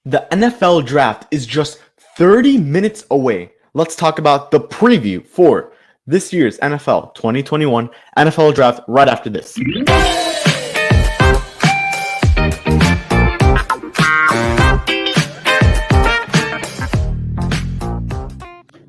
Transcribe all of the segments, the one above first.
The NFL draft is just 30 minutes away. Let's talk about the preview for this year's NFL 2021 NFL draft right after this.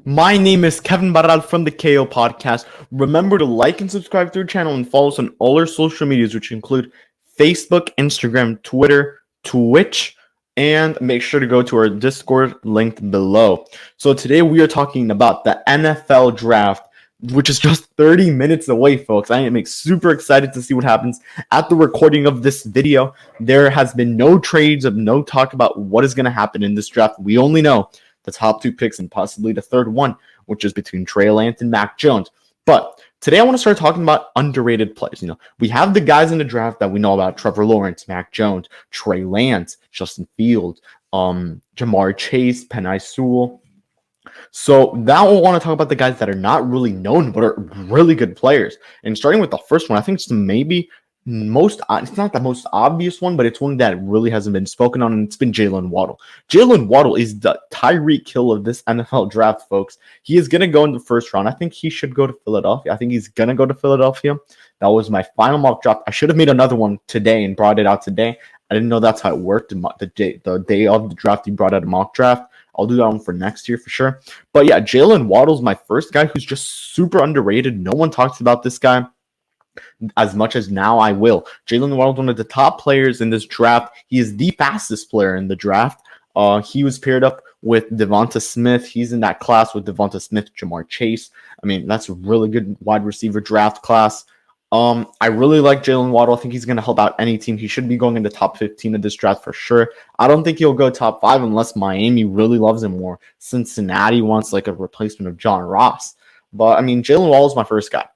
My name is Kevin Barral from the KO Podcast. Remember to like and subscribe to our channel and follow us on all our social medias, which include Facebook, Instagram, Twitter, Twitch, and make sure to go to our Discord linked below. So today we are talking about the NFL draft, which is just 30 minutes away, folks. I am super excited to see what happens at the recording of this video. There has been no trades, of no talk about what is going to happen in this draft. We only know the top two picks and possibly the third one, which is between Trey Lance and Mac Jones. But today I want to start talking about underrated players. We have the guys in the draft that we know about: Trevor Lawrence, Mac Jones, Trey Lance, Justin Fields, Jamar Chase, Penei Sewell. So now I want to talk about the guys that are not really known but are really good players. And starting with the first one, I think it's maybe it's not the most obvious one, but it's one that really hasn't been spoken on, and it's been Jaylen Waddle. Jaylen Waddle is the Tyreek Hill of this NFL draft, folks. He is going to go in the first round. I think he should go to Philadelphia. I think he's going to go to Philadelphia. That was my final mock draft. I should have made another one today and brought it out today. I didn't know that's how it worked. The day of the draft, he brought out a mock draft. I'll do that one for next year for sure. But yeah, Jaylen Waddle's my first guy who's just super underrated. No one talks about this guy as much as now I will. Jaylen Waddle is one of the top players in this draft. He is the fastest player in the draft. He was paired up with Devonta Smith. He's in that class with Devonta Smith, Jamar Chase. I mean, that's a really good wide receiver draft class. I really like Jaylen Waddle. I think he's going to help out any team. He should be going in the top 15 of this draft for sure. I don't think he'll go top 5 unless Miami really loves him or Cincinnati wants like a replacement of John Ross. But I mean, Jaylen Waddle is my first guy.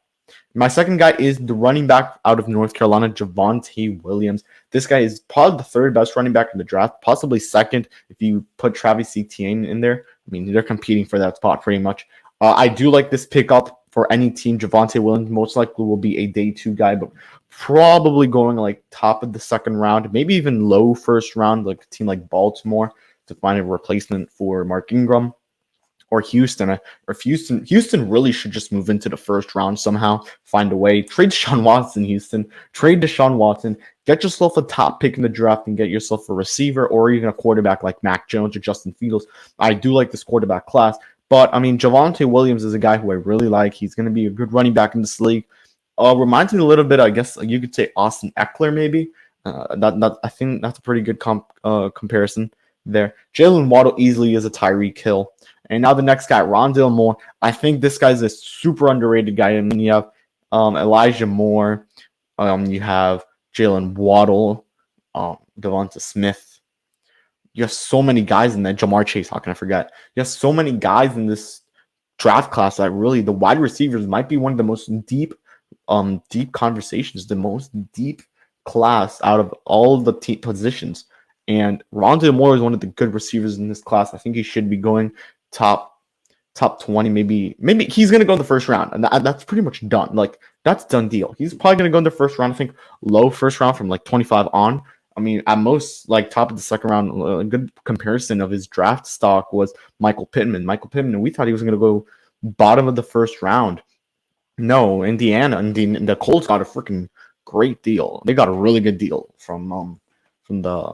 My second guy is the running back out of North Carolina, Javonte Williams. This guy is probably the third best running back in the draft, possibly second if you put Travis Etienne in there. I mean, they're competing for that spot pretty much. I do like this pickup for any team. Javonte Williams most likely will be a day 2 guy, but probably going like top of the second round, maybe even low first round, like a team like Baltimore to find a replacement for Mark Ingram. Or Houston. Houston really should just move into the first round somehow, find a way. Trade Deshaun Watson, Houston. Trade Deshaun Watson. Get yourself a top pick in the draft and get yourself a receiver or even a quarterback like Mac Jones or Justin Fields. I do like this quarterback class. But, I mean, Javonte Williams is a guy who I really like. He's going to be a good running back in this league. Reminds me a little bit, I guess you could say Austin Eckler maybe. I think that's a pretty good comparison there. Jaylen Waddle easily is a Tyreek Hill. And now the next guy, Rondale Moore. I think this guy's a super underrated guy. I mean, you have Elijah Moore. You have Jaylen Waddle, Devonta Smith. You have so many guys in that. Jamar Chase, how can I forget? You have so many guys in this draft class that really the wide receivers might be one of the most deep conversations, the most deep class out of all of the positions. And Rondale Moore is one of the good receivers in this class. I think he should be going top 20, maybe he's going to go in the first round, and that's pretty much done. Like, that's done deal. He's probably going to go in the first round. I think low first round from like 25 on. I mean, at most, like top of the second round. A good comparison of his draft stock was Michael Pittman. We thought he was going to go bottom of the first round. No, Indiana and the Colts got a freaking great deal. They got a really good deal from the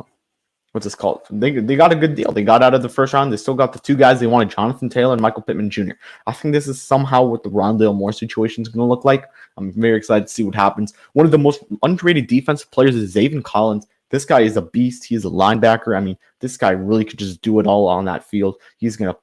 what's this called? They got a good deal. They got out of the first round. They still got the 2 guys they wanted, Jonathan Taylor and Michael Pittman Jr. I think this is somehow what the Rondale Moore situation is going to look like. I'm very excited to see what happens. One of the most underrated defensive players is Zaven Collins. This guy is a beast. He's a linebacker. I mean, this guy really could just do it all on that field. He's gonna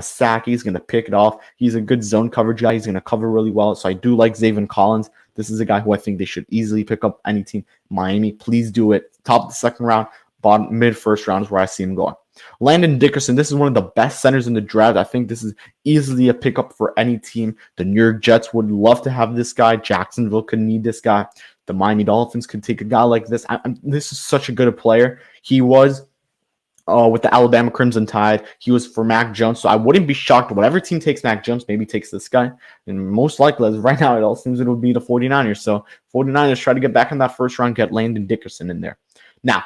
sack. He's gonna pick it off. He's a good zone coverage guy. He's gonna cover really well. So I do like Zaven Collins. This is a guy who I think they should easily pick up any team. Miami, please do it. Top of the second round. Bottom mid first round is where I see him going. Landon Dickerson, this is one of the best centers in the draft. I think this is easily a pickup for any team. The New York Jets would love to have this guy. Jacksonville could need this guy. The Miami Dolphins could take a guy like this. This is such a good player. He was with the Alabama Crimson Tide. He was for Mac Jones. So I wouldn't be shocked. Whatever team takes Mac Jones, maybe takes this guy. And most likely, as right now, it all seems it would be the 49ers. So 49ers try to get back in that first round, get Landon Dickerson in there. Now,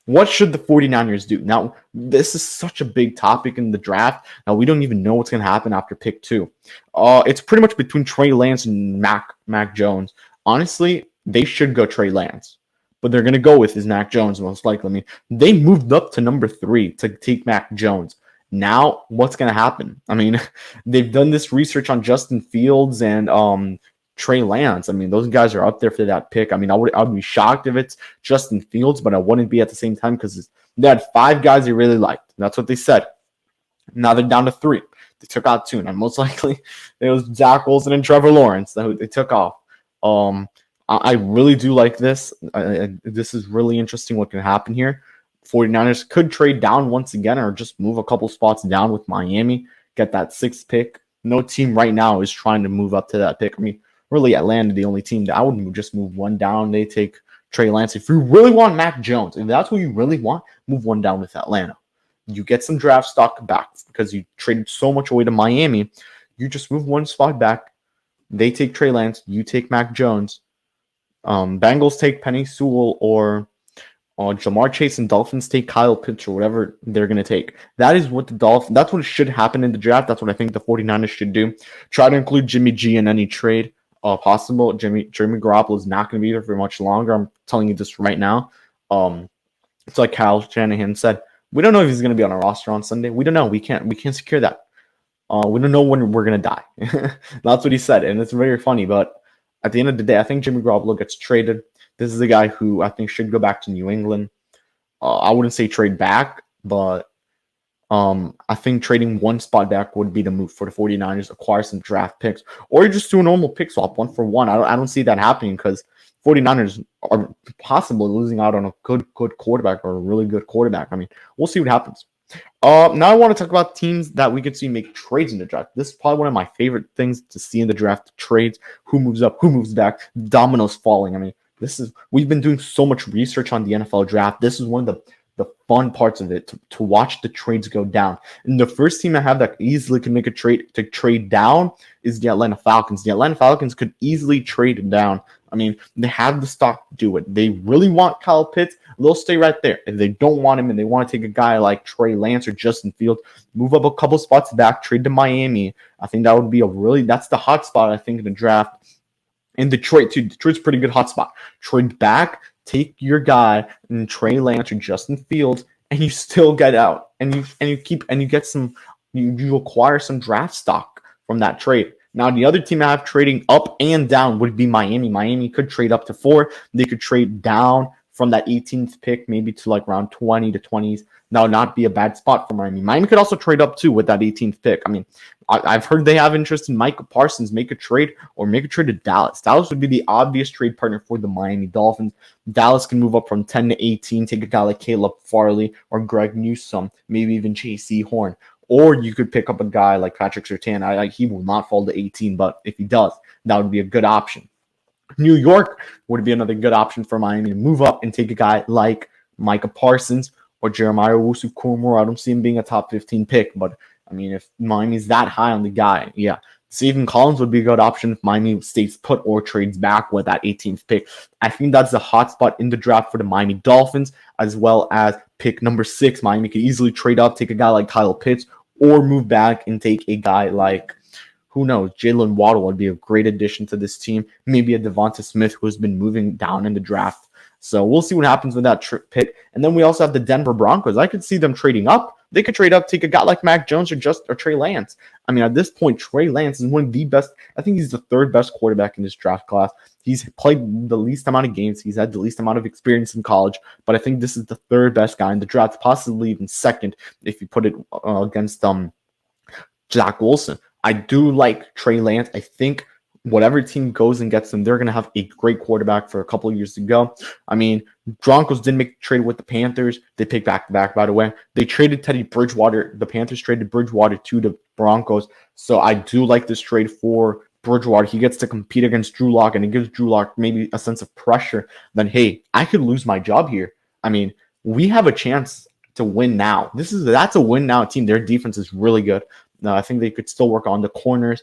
What should the 49ers do? Now, this is such a big topic in the draft. Now, we don't even know what's going to happen after pick 2. It's pretty much between Trey Lance and Mac Jones. Honestly, they should go Trey Lance. But they're going to go with his Mac Jones most likely. I mean, they moved up to number 3 to take Mac Jones. Now, what's going to happen? I mean, they've done this research on Justin Fields and Trey Lance. I mean, those guys are up there for that pick. I mean, I'd be shocked if it's Justin Fields, but I wouldn't be at the same time because they had 5 guys they really liked. That's what they said. Now they're down to 3. They took out 2, and most likely it was Zach Wilson and Trevor Lawrence that they took off. I really do like this. This is really interesting what can happen here. 49ers could trade down once again or just move a couple spots down with Miami, get that 6th pick. No team right now is trying to move up to that pick. I mean, really, Atlanta, the only team that I would just move one down. They take Trey Lance. If you really want Mac Jones, if that's what you really want, move one down with Atlanta. You get some draft stock back because you traded so much away to Miami. You just move one spot back. They take Trey Lance. You take Mac Jones. Bengals take Penny Sewell or Jamar Chase, and Dolphins take Kyle Pitts or whatever they're going to take. That is what that's what should happen in the draft. That's what I think the 49ers should do. Try to include Jimmy G in any trade possible. Jimmy Garoppolo is not going to be there for much longer. I'm telling you this right now. It's like Kyle Shanahan said. We don't know if he's going to be on a roster on Sunday. We don't know. We can't secure that. We don't know when we're going to die. That's what he said, and it's very funny. But at the end of the day, I think Jimmy Garoppolo gets traded. This is a guy who I think should go back to New England. I wouldn't say trade back, but I think trading one spot back would be the move for the 49ers, acquire some draft picks, or just do a normal pick swap, 1 for 1. I don't see that happening because 49ers are possibly losing out on a good quarterback or a really good quarterback. I mean, we'll see what happens. Now I want to talk about teams that we could see make trades in the draft. This is probably one of my favorite things to see in the draft, trades. Who moves up, who moves back, dominoes falling. I mean, we've been doing so much research on the NFL draft. This is one of the fun parts of it, to watch the trades go down. And the first team I have that easily can make a trade to trade down is the Atlanta Falcons. The Atlanta Falcons could easily trade down. I mean, they have the stock to do it. They really want Kyle Pitts, they'll stay right there. If they don't want him and they want to take a guy like Trey Lance or Justin Fields, move up a couple spots back, trade to Miami. I think that would be that's the hot spot, I think, in the draft. In Detroit, too. Detroit's a pretty good hot spot. Trade back, take your guy and Trey Lance or Justin Fields, and you still get out. And you acquire some draft stock from that trade. Now, the other team I have trading up and down would be Miami. Miami could trade up to 4. They could trade down from that 18th pick, maybe to like around 20 to 20s. That would not be a bad spot for Miami. Miami could also trade up too with that 18th pick. I mean, I've heard they have interest in Micah Parsons, make a trade to Dallas. Dallas would be the obvious trade partner for the Miami Dolphins. Dallas can move up from 10 to 18, take a guy like Caleb Farley or Greg Newsome, maybe even J.C. Horn. Or you could pick up a guy like Patrick Surtain. He will not fall to 18, but if he does, that would be a good option. New York would be another good option for Miami to move up and take a guy like Micah Parsons or Jeremiah Owusu-Koramoah. I don't see him being a top 15 pick, but I mean, if Miami's that high on the guy, yeah. Stephen Collins would be a good option if Miami stays put or trades back with that 18th pick. I think that's the hot spot in the draft for the Miami Dolphins, as well as pick number 6. Miami could easily trade up, take a guy like Kyle Pitts, or move back and take a guy like, who knows, Jaylen Waddle would be a great addition to this team. Maybe a Devonta Smith who's been moving down in the draft. So we'll see what happens with that pick. And then we also have the Denver Broncos. I could see them trading up. They could trade up, take a guy like Mac Jones or Trey Lance. I mean, at this point, Trey Lance is one of the best. I think he's the 3rd best quarterback in this draft class. He's played the least amount of games. He's had the least amount of experience in college. But I think this is the 3rd best guy in the draft, possibly even 2nd if you put it against Zach Wilson. I do like Trey Lance. I think whatever team goes and gets him, they're going to have a great quarterback for a couple of years to go. I mean, Broncos didn't make a trade with the Panthers. They picked back-to-back, by the way. They traded Teddy Bridgewater. The Panthers traded Bridgewater to the Broncos. So I do like this trade for Bridgewater. He gets to compete against Drew Lock, and it gives Drew Lock maybe a sense of pressure. Then, hey, I could lose my job here. I mean, we have a chance to win now. That's a win now team. Their defense is really good. I think they could still work on the corners.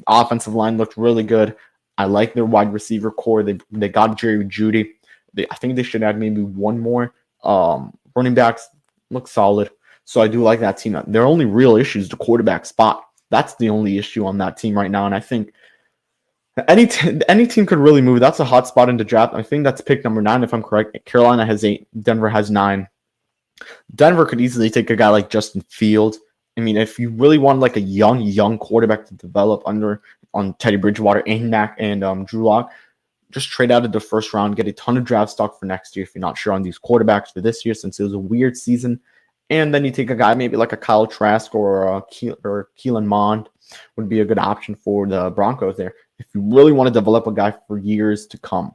Offensive line looked really good. I like their wide receiver core. They got Jerry Jeudy. I think they should add maybe one more. Running backs look solid. So I do like that team. Their only real issue is the quarterback spot. That's the only issue on that team right now. And I think any team could really move. That's a hot spot in the draft. I think that's pick number 9, if I'm correct. Carolina has 8. Denver has 9. Denver could easily take a guy like Justin Fields. I mean, if you really want like a young quarterback to develop on Teddy Bridgewater and Mac and Drew Lock, just trade out of the first round, get a ton of draft stock for next year if you're not sure on these quarterbacks for this year, since it was a weird season. And then you take a guy maybe like a Kyle Trask or Keelan Mond would be a good option for the Broncos there if you really want to develop a guy for years to come.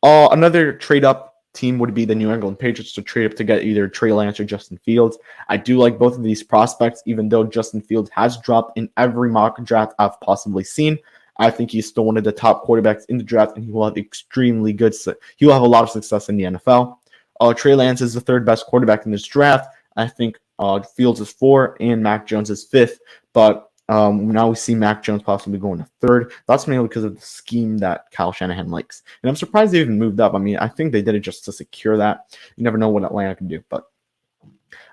Another trade up team would be the New England Patriots to trade up to get either Trey Lance or Justin Fields. I do like both of these prospects, even though Justin Fields has dropped in every mock draft I've possibly seen. I think he's still one of the top quarterbacks in the draft, and he will have he will have a lot of success in the NFL. Trey Lance is the 3rd best quarterback in this draft. I think Fields is 4 and Mac Jones is 5th, but now we see Mac Jones possibly going to 3rd. That's mainly because of the scheme that Kyle Shanahan likes. And I'm surprised they even moved up. I mean, I think they did it just to secure that. You never know what Atlanta can do. But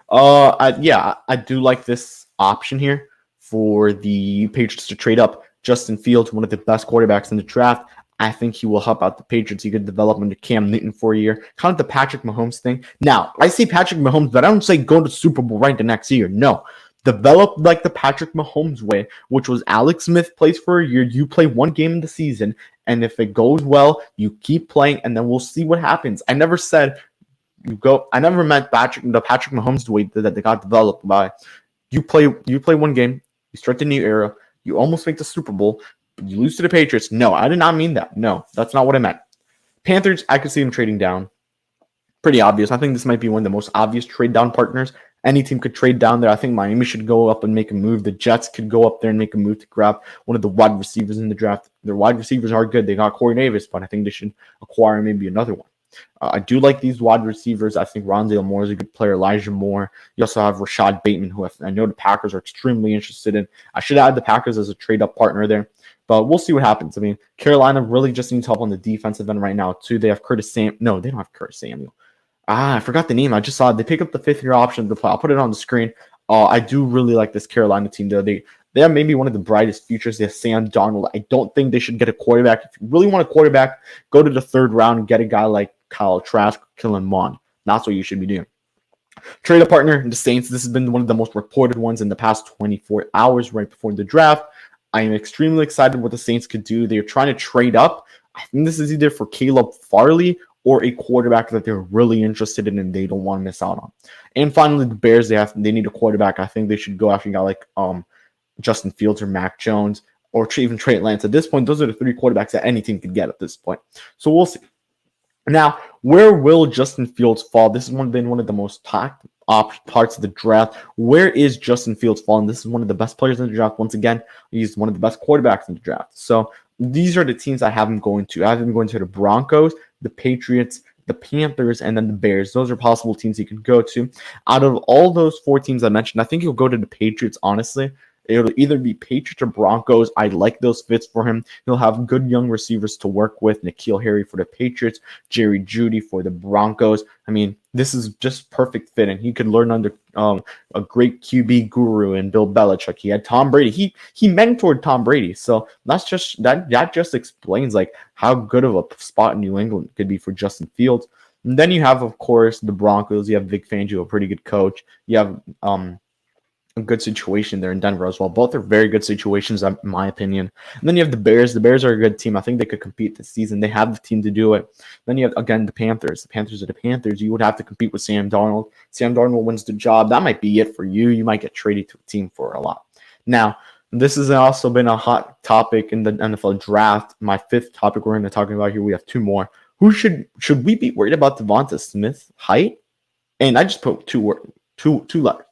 I do like this option here for the Patriots to trade up. Justin Fields, one of the best quarterbacks in the draft. I think he will help out the Patriots. He could develop into Cam Newton for a year. Kind of the Patrick Mahomes thing. Now, I say Patrick Mahomes, but I don't say go to Super Bowl right the next year. No. Develop like the Patrick Mahomes way, which was Alex Smith plays for a year. You play one game in the season, and if it goes well, you keep playing, and then we'll see what happens. I never said you go. I never meant the Patrick Mahomes way that they got developed by. You play one game, you start the new era, you almost make the Super Bowl, but you lose to the Patriots. No, I did not mean that. No, that's not what I meant. Panthers, I could see them trading down. Pretty obvious. I think this might be one of the most obvious trade down partners. Any team could trade down there. I think Miami should go up and make a move. The Jets could go up there and make a move to grab one of the wide receivers in the draft. Their wide receivers are good. They got Corey Davis, but I think they should acquire maybe another one. I do like these wide receivers. I think Rondale Moore is a good player. Elijah Moore. You also have Rashad Bateman, who I know the Packers are extremely interested in. I should add the Packers as a trade-up partner there, but we'll see what happens. I mean, Carolina really just needs help on the defensive end right now, too. They have No, they don't have Curtis Samuel. I forgot the name. I just saw it. They pick up the 5th-year option to play. I'll put it on the screen. I do really like this Carolina team, though. They have maybe one of the brightest futures. They have Sam Darnold. I don't think they should get a quarterback. If you really want a quarterback, go to the 3rd round and get a guy like Kyle Trask, Keelan Mond. That's what you should be doing. Trade a partner, the Saints. This has been one of the most reported ones in the past 24 hours right before the draft. I am extremely excited what the Saints could do. They're trying to trade up. I think this is either for Caleb Farley or a quarterback that they're really interested in and they don't want to miss out on. And finally, the Bears, they need a quarterback. I think they should go after a guy like Justin Fields or Mac Jones or even Trey Lance. At this point, those are the 3 quarterbacks that any team could get at this point. So we'll see. Now, where will Justin Fields fall? This has been one of the most talked parts of the draft. Where is Justin Fields falling? This is one of the best players in the draft. Once again, he's one of the best quarterbacks in the draft. So these are the teams I have him going to. I have him going to the Broncos, the Patriots, the Panthers, and then the Bears. Those are possible teams he could go to. Out of all those 4 teams I mentioned, I think he'll go to the Patriots, honestly. It'll either be Patriots or Broncos. I like those fits for him. He'll have good young receivers to work with. N'Keal Harry for the Patriots, Jerry Jeudy for the Broncos. I mean, this is just perfect fit, and he could learn under a great QB guru in Bill Belichick. He had Tom Brady. He mentored Tom Brady. So that just explains like how good of a spot in New England could be for Justin Fields. And then you have, of course, the Broncos. You have Vic Fangio, a pretty good coach. You have a good situation there in Denver as well. Both are very good situations, in my opinion. And then you have the Bears. The Bears are a good team. I think they could compete this season. They have the team to do it. Then you have, again, the Panthers. The Panthers are the Panthers. You would have to compete with Sam Darnold. Sam Darnold wins the job. That might be it for you. You might get traded to a team for a lot. Now, this has also been a hot topic in the NFL draft. My 5th topic we're going to talk about here. We have 2 more. Who should we be worried about Devonta Smith height? And I just put two letters.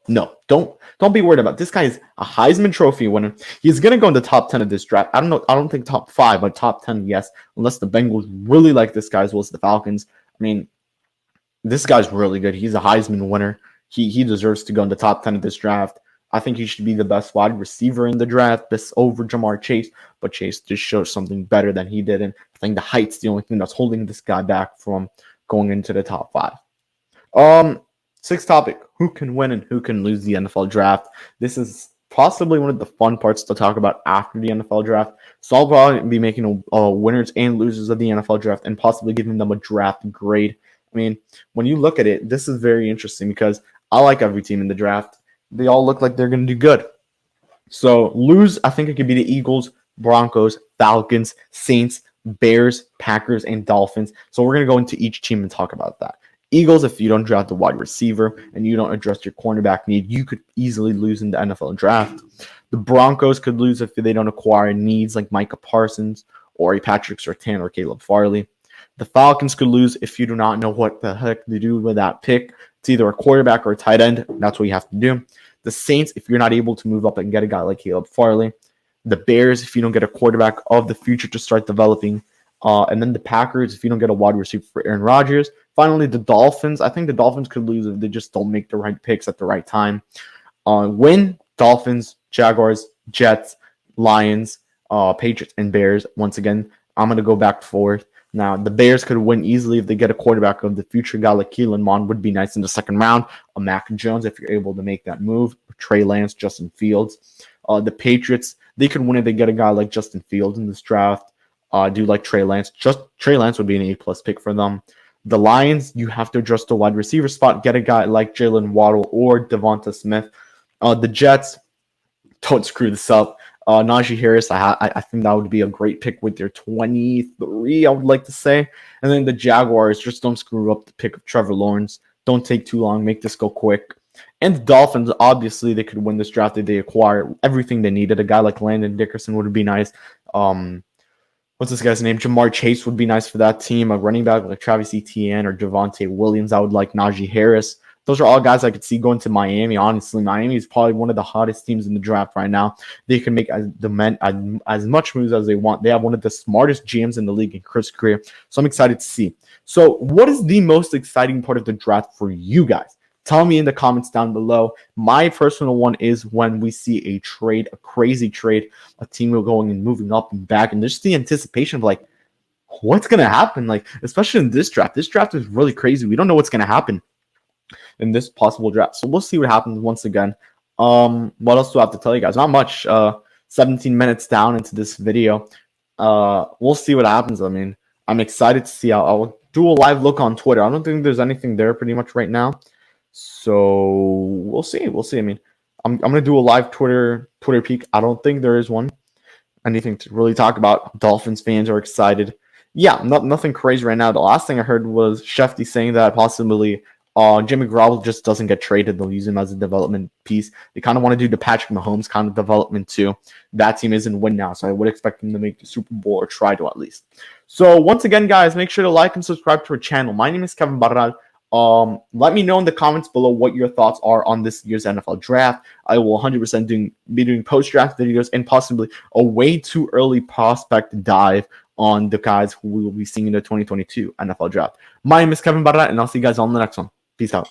No, don't be worried about it. This guy is a Heisman Trophy winner. He's gonna go in the top 10 of this draft. I don't know. I don't think top 5, but top 10, yes. Unless the Bengals really like this guy as well as the Falcons. I mean, this guy's really good. He's a Heisman winner. He deserves to go in the top 10 of this draft. I think he should be the best wide receiver in the draft, this over Jamar Chase. But Chase just shows something better than he did, and I think the height's the only thing that's holding this guy back from going into the top 5. Sixth topic: who can win and who can lose the NFL draft. This is possibly one of the fun parts to talk about after the NFL draft. So I'll probably be making winners and losers of the NFL draft and possibly giving them a draft grade. I mean, when you look at it, this is very interesting because I like every team in the draft. They all look like they're going to do good. So lose, I think it could be the Eagles, Broncos, Falcons, Saints, Bears, Packers, and Dolphins. So we're going to go into each team and talk about that. Eagles, if you don't draft a wide receiver and you don't address your cornerback need, you could easily lose in the NFL draft. The Broncos could lose if they don't acquire needs like Micah Parsons or a Patrick Surtain or Caleb Farley. The Falcons could lose if you do not know what the heck to do with that pick. It's either a quarterback or a tight end. That's what you have to do. The Saints, if you're not able to move up and get a guy like Caleb Farley. The Bears, if you don't get a quarterback of the future to start developing. And then the Packers, if you don't get a wide receiver for Aaron Rodgers. Finally, the Dolphins. I think the Dolphins could lose if they just don't make the right picks at the right time. Win, Dolphins, Jaguars, Jets, Lions, Patriots, and Bears. Once again, I'm going to go back and forth. Now, the Bears could win easily if they get a quarterback of the future. Guy like Keelan Mond would be nice in the second round. A Mac Jones, if you're able to make that move. Trey Lance, Justin Fields. The Patriots, they could win if they get a guy like Justin Fields in this draft. Do like Trey Lance. Just Trey Lance would be an A+ pick for them. The Lions, you have to address the wide receiver spot. Get a guy like Jaylen Waddle or Devonta Smith. The Jets, don't screw this up. Najee Harris, I think that would be a great pick with their 23, I would like to say. And then the Jaguars, just don't screw up the pick of Trevor Lawrence. Don't take too long. Make this go quick. And the Dolphins, obviously, they could win this draft if they acquire everything they needed. A guy like Landon Dickerson would be nice. What's this guy's name? Jamar Chase would be nice for that team. A running back like Travis Etienne or Javonte Williams. I would like Najee Harris. Those are all guys I could see going to Miami. Honestly, Miami is probably one of the hottest teams in the draft right now. They can make as much moves as they want. They have one of the smartest GMs in the league in Chris Greer. So I'm excited to see. So what is the most exciting part of the draft for you guys? Tell me in the comments down below. My personal one is when we see a trade, a crazy trade, a team going and moving up and back, and just the anticipation of like, what's going to happen? Like, especially in this draft. This draft is really crazy. We don't know what's going to happen in this possible draft. So we'll see what happens once again. What else do I have to tell you guys? Not much. 17 minutes down into this video. We'll see what happens. I mean, I'm excited to see. I'll do a live look on Twitter. I don't think there's anything there pretty much right now. So we'll see. I mean, I'm gonna do a live Twitter peek. I don't think there is one. Anything to really talk about. Dolphins fans are excited. Yeah, nothing crazy right now. The last thing I heard was Shefty saying that possibly Jimmy Garoppolo just doesn't get traded. They'll use him as a development piece. They kind of want to do the Patrick Mahomes kind of development too. That team isn't win now, so I would expect them to make the Super Bowl or try to at least. So once again, guys, make sure to like and subscribe to our channel. My name is Kevin Barral. Let me know in the comments below what your thoughts are on this year's NFL draft. I will 100% be doing post-draft videos and possibly a way too early prospect dive on the guys who we will be seeing in the 2022 NFL draft. My name is Kevin Barra, and I'll see you guys on the next one. Peace out.